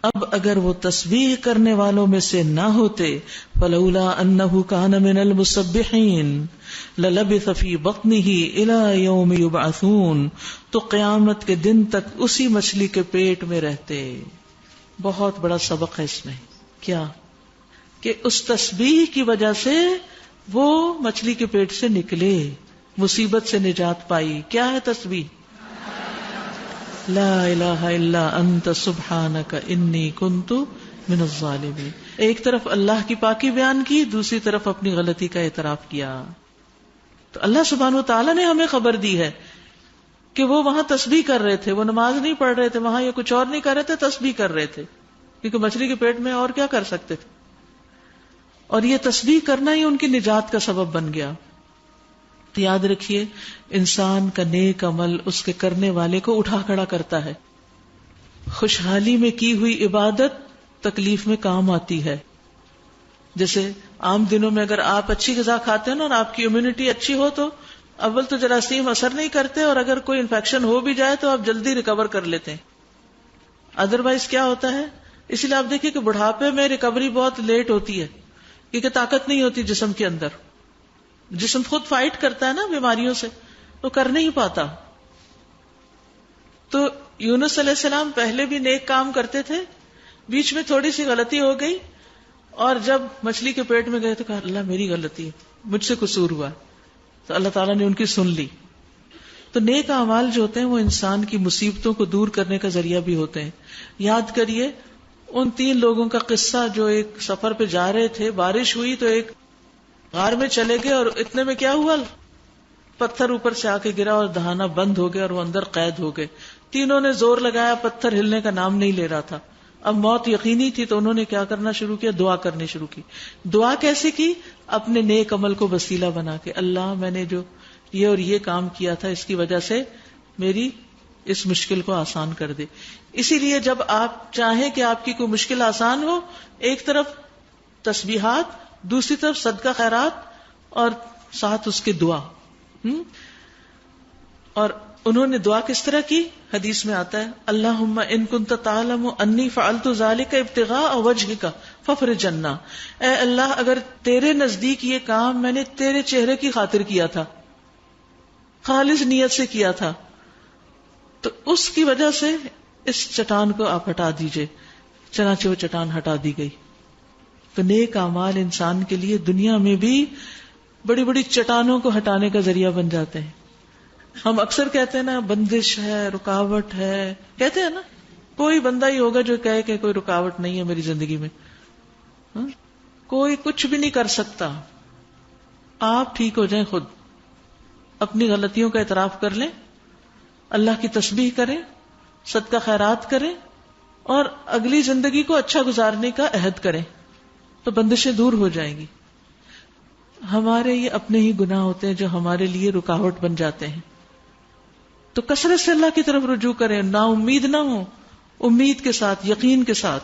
اب اگر وہ تسبیح کرنے والوں میں سے نہ ہوتے فلولا انہ کان من المسبحین للبث فی بطنہ الی یوم یبعثون، تو قیامت کے دن تک اسی مچھلی کے پیٹ میں رہتے. بہت بڑا سبق ہے اس میں. کیا کہ اس تسبیح کی وجہ سے وہ مچھلی کے پیٹ سے نکلے، مصیبت سے نجات پائی. کیا ہے تسبیح؟ لا الہ الا انت سبحانک انی کنت من الظالمین. ایک طرف اللہ کی پاکی بیان کی، دوسری طرف اپنی غلطی کا اعتراف کیا. تو اللہ سبحانہ و تعالیٰ نے ہمیں خبر دی ہے کہ وہ وہاں تسبیح کر رہے تھے، وہ نماز نہیں پڑھ رہے تھے وہاں، یا کچھ اور نہیں کر رہے تھے، تسبیح کر رہے تھے، کیونکہ مچھلی کے پیٹ میں اور کیا کر سکتے تھے. اور یہ تسبیح کرنا ہی ان کی نجات کا سبب بن گیا. تو یاد رکھیے، انسان کا نیک عمل اس کے کرنے والے کو اٹھا کھڑا کرتا ہے. خوشحالی میں کی ہوئی عبادت تکلیف میں کام آتی ہے. جیسے عام دنوں میں اگر آپ اچھی غذا کھاتے ہیں نا اور آپ کی امیونٹی اچھی ہو تو اول تو جراثیم اثر نہیں کرتے، اور اگر کوئی انفیکشن ہو بھی جائے تو آپ جلدی ریکور کر لیتے ہیں. ادروائز کیا ہوتا ہے؟ اسی لیے آپ دیکھیے کہ بڑھاپے میں ریکوری بہت لیٹ ہوتی ہے، کیونکہ طاقت نہیں ہوتی جسم کے اندر. جسم خود فائٹ کرتا ہے نا بیماریوں سے، وہ کر نہیں پاتا. تو یونس علیہ السلام پہلے بھی نیک کام کرتے تھے، بیچ میں تھوڑی سی غلطی ہو گئی، اور جب مچھلی کے پیٹ میں گئے تو کہا اللہ میری غلطی ہے، مجھ سے قصور ہوا. تو اللہ تعالیٰ نے ان کی سن لی. تو نیک اعمال جو ہوتے ہیں وہ انسان کی مصیبتوں کو دور کرنے کا ذریعہ بھی ہوتے ہیں. یاد کریے ان 3 لوگوں کا قصہ جو ایک سفر پہ جا رہے تھے، بارش ہوئی تو ایک غار میں چلے گئے، اور اتنے میں کیا ہوا، پتھر اوپر سے آ کے گرا اور دہانا بند ہو گیا اور وہ اندر قید ہو گئے. تینوں نے زور لگایا، پتھر ہلنے کا نام نہیں لے رہا تھا. اب موت یقینی تھی تو انہوں نے کیا کرنا شروع کیا، دعا کرنی شروع کی. دعا کیسے کی؟ اپنے نیک عمل کو وسیلہ بنا کے، اللہ میں نے جو یہ اور یہ کام کیا تھا اس کی وجہ سے میری اس مشکل کو آسان کر دے. اسی لیے جب آپ چاہیں کہ آپ کی کوئی مشکل آسان ہو، ایک طرف تسبیحات، دوسری طرف صدقہ خیرات، اور ساتھ اس کے دعا. اور انہوں نے دعا کس طرح کی؟ حدیث میں آتا ہے اللہم ان کنت تعلم انی فعلت ذلک ابتغاء وجہک فافرج عنا. اے اللہ اگر تیرے نزدیک یہ کام میں نے تیرے چہرے کی خاطر کیا تھا، خالص نیت سے کیا تھا، تو اس کی وجہ سے اس چٹان کو آپ ہٹا دیجئے. چنانچہ وہ چٹان ہٹا دی گئی. تو نیک اعمال انسان کے لیے دنیا میں بھی بڑی بڑی چٹانوں کو ہٹانے کا ذریعہ بن جاتے ہیں. ہم اکثر کہتے ہیں نا بندش ہے، رکاوٹ ہے، کہتے ہیں نا. کوئی بندہ ہی ہوگا جو کہے کہ کوئی رکاوٹ نہیں ہے میری زندگی میں. کوئی کچھ بھی نہیں کر سکتا. آپ ٹھیک ہو جائیں خود، اپنی غلطیوں کا اعتراف کر لیں، اللہ کی تسبیح کریں، صدقہ خیرات کریں، اور اگلی زندگی کو اچھا گزارنے کا عہد کریں تو بندشیں دور ہو جائیں گی. ہمارے یہ اپنے ہی گناہ ہوتے ہیں جو ہمارے لیے رکاوٹ بن جاتے ہیں. تو کثرت سے اللہ کی طرف رجوع کریں، نا امید نہ ہو، امید کے ساتھ، یقین کے ساتھ.